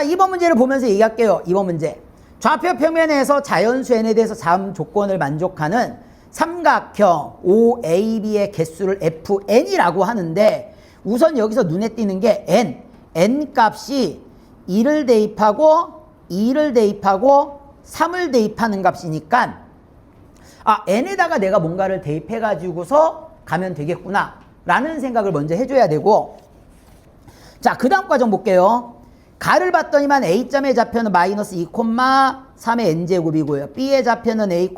자, 이번 문제를 보면서 얘기할게요. 이번 문제. 좌표 평면에서 자연수 n에 대해서 다음 조건을 만족하는 삼각형 OAB의 개수를 FN이라고 하는데 우선 여기서 눈에 띄는 게 N 값이 1을 대입하고 2를 대입하고 3을 대입하는 값이니까 N에다가 내가 뭔가를 대입해가지고서 가면 되겠구나 라는 생각을 먼저 해줘야 되고 자, 그 다음 과정 볼게요. 가를 봤더니만 A점의 좌표는 마이너스 2, 3의 n제곱이고요. B의 좌표는 A,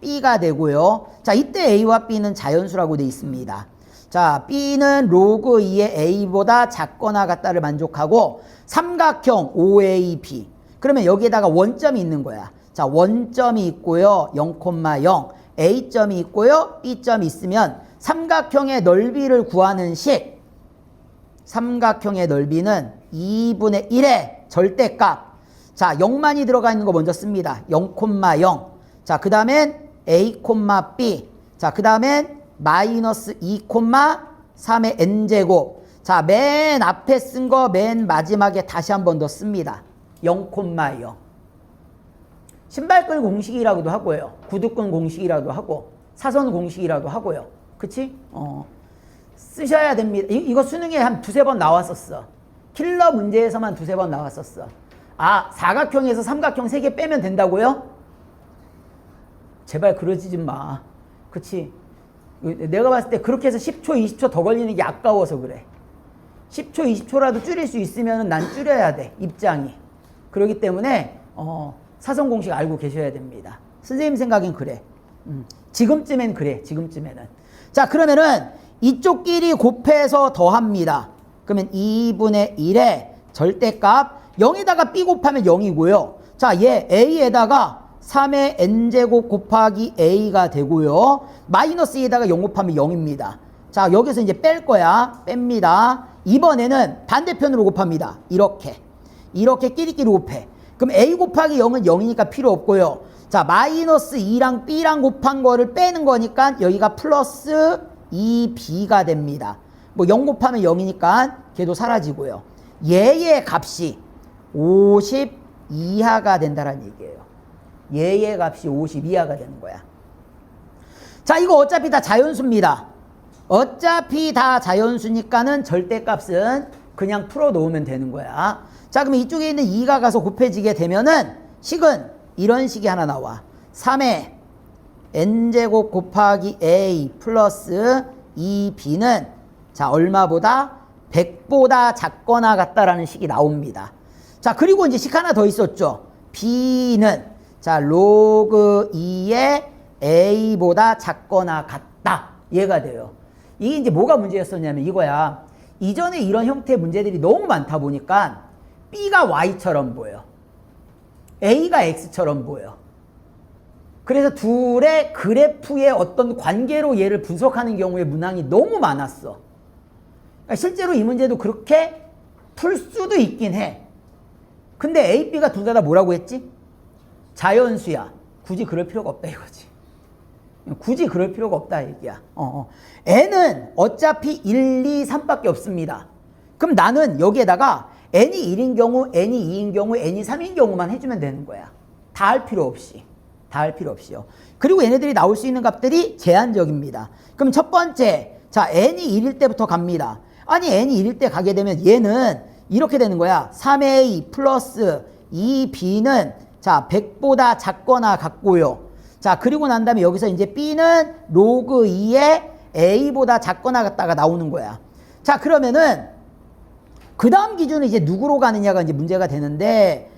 B가 되고요. 자, 이때 A와 B는 자연수라고 되어 있습니다. 자, B는 로그 2의 A보다 작거나 같다를 만족하고 삼각형 OAB. 그러면 여기에다가 원점이 있는 거야. 자, 원점이 있고요. 0,0. A점이 있고요. B점이 있으면 삼각형의 넓이를 구하는 식. 삼각형의 넓이는 2분의 1의 절대값. 자, 0만이 들어가 있는 거 먼저 씁니다. 0,0. 자, 그 다음엔 A, B. 자, 그 다음엔 마이너스 2, 3의 n제곱. 자, 맨 앞에 쓴 거 맨 마지막에 다시 한 번 더 씁니다. 0,0. 신발끈 공식이라고도 하고요. 구두끈 공식이라도 하고 사선 공식이라도 하고요. 그치? 쓰셔야 됩니다. 이거 수능에 한 두세 번 나왔었어. 킬러 문제에서만 두세 번 나왔었어. 사각형에서 삼각형 3개 빼면 된다고요? 제발 그러지 좀 마. 그치? 내가 봤을 때 그렇게 해서 10초, 20초 더 걸리는 게 아까워서 그래. 10초, 20초라도 줄일 수 있으면 난 줄여야 돼. 입장이. 그렇기 때문에 사선 공식 알고 계셔야 됩니다. 선생님 생각엔 그래. 지금쯤엔 그래. 지금쯤에는. 자, 그러면은 이쪽끼리 곱해서 더합니다. 그러면 2분의 1의 절대값 0에다가 B 곱하면 0이고요. 자, 얘 A에다가 3의 n제곱 곱하기 A가 되고요. 마이너스 2에다가 0 곱하면 0입니다. 자, 여기서 이제 뺄 거야. 뺍니다. 이번에는 반대편으로 곱합니다. 이렇게 끼리끼리 곱해. 그럼 A 곱하기 0은 0이니까 필요 없고요. 자, 마이너스 2랑 B랑 곱한 거를 빼는 거니까 여기가 플러스 2B가 됩니다. 뭐 0 곱하면 0이니까 걔도 사라지고요. 얘의 값이 50 이하가 된다는 얘기예요. 얘의 값이 50 이하가 되는 거야. 자, 이거 어차피 다 자연수입니다. 어차피 다 자연수니까는 절대값은 그냥 풀어 놓으면 되는 거야. 자, 그러면 이쪽에 있는 2가 가서 곱해지게 되면은 식은 이런 식이 하나 나와. 3의 n제곱 곱하기 a 플러스 2b는 자, 얼마보다 100보다 작거나 같다라는 식이 나옵니다. 자, 그리고 이제 식 하나 더 있었죠. b는 자, 로그 2의 a보다 작거나 같다. 얘가 돼요. 이게 이제 뭐가 문제였었냐면 이거야. 이전에 이런 형태의 문제들이 너무 많다 보니까 b가 y처럼 보여. a가 x처럼 보여. 그래서 둘의 그래프의 어떤 관계로 얘를 분석하는 경우에 문항이 너무 많았어. 그러니까 실제로 이 문제도 그렇게 풀 수도 있긴 해. 근데 A, B가 둘 다 뭐라고 했지? 자연수야. 굳이 그럴 필요가 없다 이거지. 굳이 그럴 필요가 없다 얘기야. n은 어차피 1, 2, 3밖에 없습니다. 그럼 나는 여기에다가 n이 1인 경우, n이 2인 경우, n이 3인 경우만 해주면 되는 거야. 다 할 필요 없이. 다 할 필요 없이요. 그리고 얘네들이 나올 수 있는 값들이 제한적입니다. 그럼 첫 번째, 자, n이 1일 때부터 갑니다. 아니, n이 1일 때 가게 되면 얘는 이렇게 되는 거야. 3a 플러스 2b는 자, 100보다 작거나 같고요. 자, 그리고 난 다음에 여기서 이제 b는 로그 2의 a보다 작거나 같다가 나오는 거야. 자, 그러면은 그 다음 기준은 이제 누구로 가느냐가 이제 문제가 되는데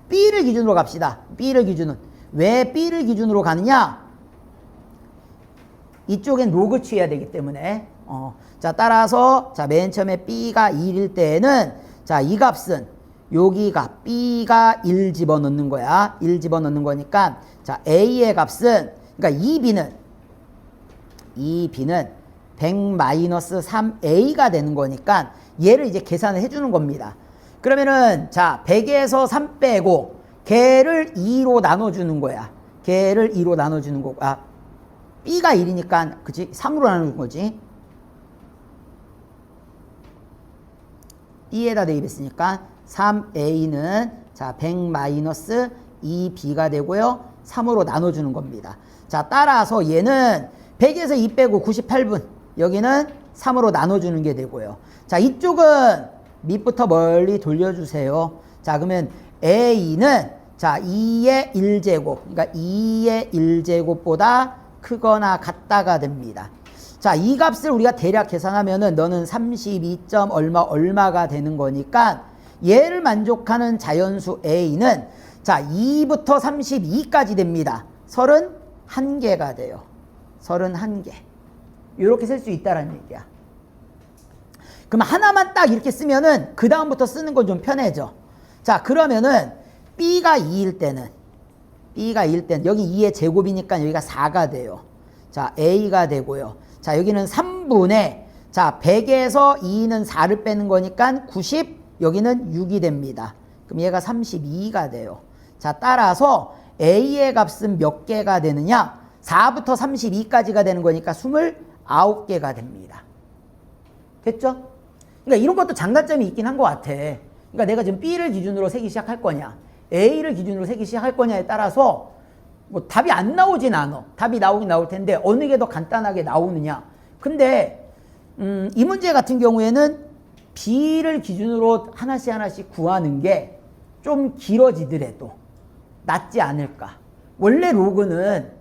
B를 기준으로 갑시다. B를 기준은. 왜 B를 기준으로 가느냐? 이쪽엔 로그 취해야 되기 때문에. 자, 따라서 자, 맨 처음에 B가 1일 때에는 자, 이 값은 여기가 B가 1 집어넣는 거야. 1 집어넣는 거니까 자, A의 값은 그러니까 2B는 100-3A가 되는 거니까 얘를 이제 계산을 해주는 겁니다. 그러면은 자, 100에서 3 빼고 걔를 2로 나눠주는 거야. 걔를 2로 나눠주는 거고 B가 1이니까 그치? 3으로 나누는 거지. B에다 대입했으니까 3a는 자, 100 마이너스 2b가 되고요. 3으로 나눠주는 겁니다. 자, 따라서 얘는 100에서 2 빼고 98분. 여기는 3으로 나눠주는 게 되고요. 자, 이쪽은 밑부터 멀리 돌려주세요. 자, 그러면 a는 자, 2의 1제곱. 그러니까 2의 1제곱보다 크거나 같다가 됩니다. 자, 이 값을 우리가 대략 계산하면은 너는 32. 얼마가 되는 거니까 얘를 만족하는 자연수 a는 자, 2부터 32까지 됩니다. 31개가 돼요. 31개. 이렇게 쓸 수 있다라는 얘기야. 그럼 하나만 딱 이렇게 쓰면은 그 다음부터 쓰는 건 좀 편해져. 자, 그러면은 b가 2일 때는 여기 2의 제곱이니까 여기가 4가 돼요. 자, a가 되고요. 자, 여기는 3분의 자, 100에서 2는 4를 빼는 거니까 90, 여기는 6이 됩니다. 그럼 얘가 32가 돼요. 자, 따라서 a의 값은 몇 개가 되느냐? 4부터 32까지가 되는 거니까 29개가 됩니다. 됐죠? 그러니까 이런 것도 장단점이 있긴 한 것 같아. 그러니까 내가 지금 b를 기준으로 세기 시작할 거냐, a를 기준으로 세기 시작할 거냐에 따라서 뭐 답이 안 나오진 않아. 답이 나오긴 나올 텐데 어느 게 더 간단하게 나오느냐. 근데 이 문제 같은 경우에는 b를 기준으로 하나씩 구하는 게 좀 길어지더라도 낫지 않을까. 원래 로그는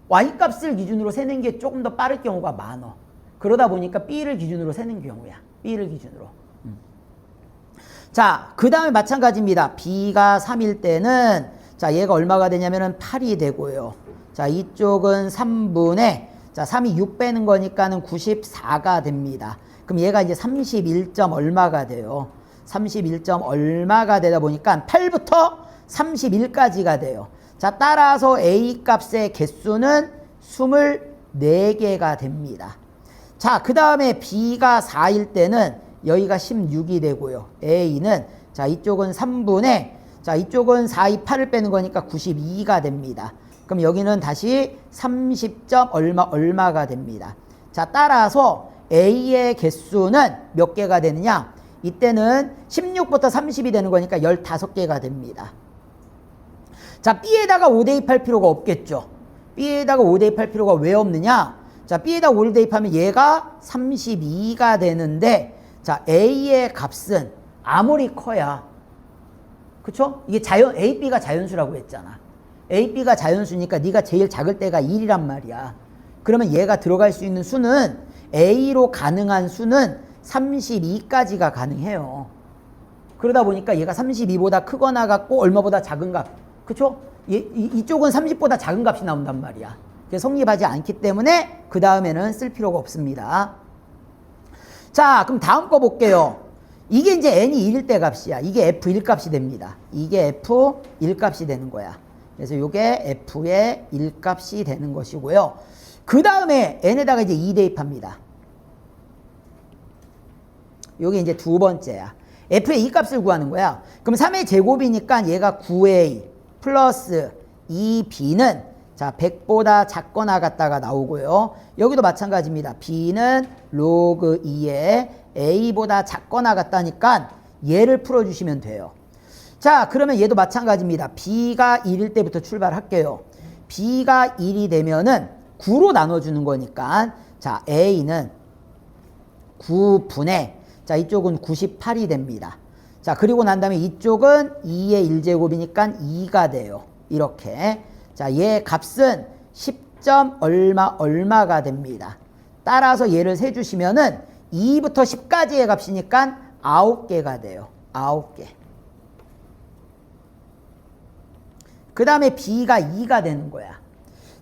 y값을 기준으로 세는 게 조금 더 빠를 경우가 많아. 그러다 보니까 b를 기준으로 세는 경우야. b를 기준으로. 자, 그 다음에 마찬가지입니다. b가 3일 때는 자, 얘가 얼마가 되냐면은 8이 되고요. 자, 이쪽은 3분의 자, 3이 6 빼는 거니까는 94가 됩니다. 그럼 얘가 이제 31. 얼마가 돼요. 31. 얼마가 되다 보니까 8부터 31까지가 돼요. 자, 따라서 a 값의 개수는 24개가 됩니다. 자, 그 다음에 b가 4일 때는 여기가 16이 되고요. a는 자, 이쪽은 3분의 자, 이쪽은 4, 2, 8을 빼는 거니까 92가 됩니다. 그럼 여기는 다시 30. 얼마가 됩니다. 자, 따라서 a의 개수는 몇 개가 되느냐? 이때는 16부터 30이 되는 거니까 15개가 됩니다. 자, b에다가 5 대입할 필요가 없겠죠. b에다가 5 대입할 필요가 왜 없느냐? 자, b에다가 5를 대입하면 얘가 32가 되는데 자, a의 값은 아무리 커야 그쵸? 이게 a, b가 자연수라고 했잖아. a, b가 자연수니까 네가 제일 작을 때가 1이란 말이야. 그러면 얘가 들어갈 수 있는 수는 a로 가능한 수는 32까지가 가능해요. 그러다 보니까 얘가 32보다 크거나 같고 얼마보다 작은 값. 그쵸? 이쪽은 30보다 작은 값이 나온단 말이야. 그래서 성립하지 않기 때문에 그 다음에는 쓸 필요가 없습니다. 자, 그럼 다음 거 볼게요. 이게 이제 n이 1일 때 값이야. 이게 f1 값이 됩니다. 이게 f1 값이 되는 거야. 그래서 이게 f의 1 값이 되는 것이고요. 그 다음에 n에다가 이제 2 대입합니다. 요게 이제 두 번째야. f의 2 값을 구하는 거야. 그럼 3의 제곱이니까 얘가 9a 플러스 2b는 자, 100보다 작거나 같다가 나오고요. 여기도 마찬가지입니다. b는 로그 2에 a보다 작거나 같다니까 얘를 풀어주시면 돼요. 자, 그러면 얘도 마찬가지입니다. b가 1일 때부터 출발할게요. b가 1이 되면은 9로 나눠주는 거니까 자, a는 9분의 자, 이쪽은 98이 됩니다. 자, 그리고 난 다음에 이쪽은 2의 1제곱이니까 2가 돼요. 이렇게. 자, 얘 값은 10. 얼마가 됩니다. 따라서 얘를 세주시면은 2부터 10까지의 값이니까 9개가 돼요. 9개. 그 다음에 b가 2가 되는 거야.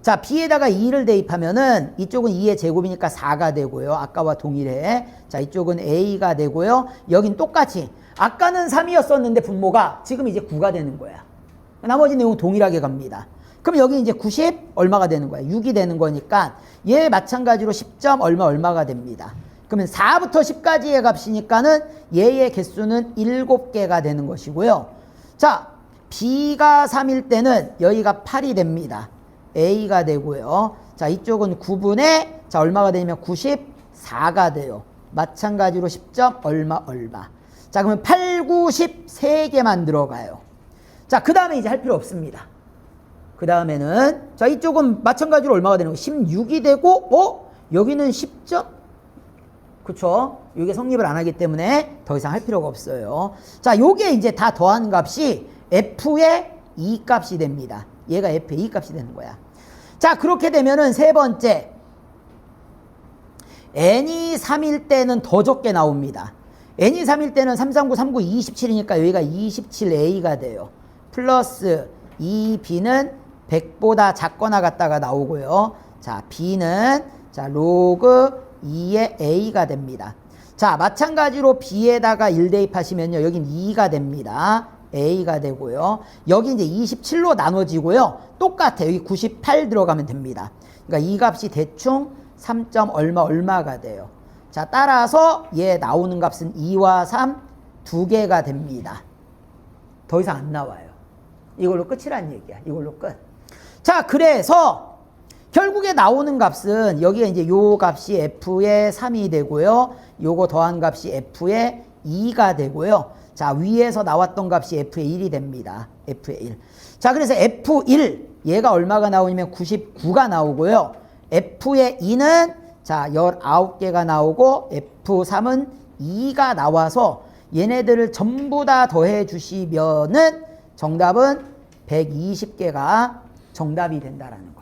자, b에다가 2를 대입하면은 이쪽은 2의 제곱이니까 4가 되고요. 아까와 동일해. 자, 이쪽은 a가 되고요. 여긴 똑같이. 아까는 3이었었는데 분모가 지금 이제 9가 되는 거야. 나머지 내용은 동일하게 갑니다. 그럼 여기 이제 90 얼마가 되는 거야. 6이 되는 거니까 얘 마찬가지로 10. 얼마가 됩니다. 그러면 4부터 10까지의 값이니까는 얘의 개수는 7개가 되는 것이고요. 자, b가 3일 때는 여기가 8이 됩니다. a가 되고요. 자, 이쪽은 9분의 자, 얼마가 되냐면 94가 돼요. 마찬가지로 10. 얼마. 자, 그러면 8, 9, 10 3개만 들어가요. 자, 그 다음에 이제 할 필요 없습니다. 그 다음에는 자, 이쪽은 마찬가지로 얼마가 되는 거예요? 16이 되고 여기는 10점? 그쵸? 이게 성립을 안 하기 때문에 더 이상 할 필요가 없어요. 자, 요게 이제 다 더한 값이 f의 2값이 됩니다. 얘가 f의 2값이 되는 거야. 자, 그렇게 되면은 세 번째 n이 3일 때는 더 적게 나옵니다. n이 3일 때는 3, 3, 9, 3, 9, 27이니까 여기가 27a가 돼요. 플러스 2b는 100보다 작거나 같다가 나오고요. 자, b는 자 로그 2의 a가 됩니다. 자, 마찬가지로 b에다가 1 대입하시면요. 여긴 2가 됩니다. a가 되고요. 여기 이제 27로 나눠지고요. 똑같아요. 여기 98 들어가면 됩니다. 그러니까 이 값이 대충 3. 얼마가 돼요. 자, 따라서 얘 나오는 값은 2와 3 두 개가 됩니다. 더 이상 안 나와요. 이걸로 끝이란 얘기야. 이걸로 끝. 자, 그래서 결국에 나오는 값은 여기에 이제 요 값이 f의 3이 되고요. 요거 더한 값이 f의 2가 되고요. 자, 위에서 나왔던 값이 f의 1이 됩니다. f의 1. 자, 그래서 f1 얘가 얼마가 나오냐면 99가 나오고요. f의 2는 자 19개가 나오고 f3은 2가 나와서 얘네들을 전부 다 더해 주시면은 정답은 120개가 정답이 된다라는 거.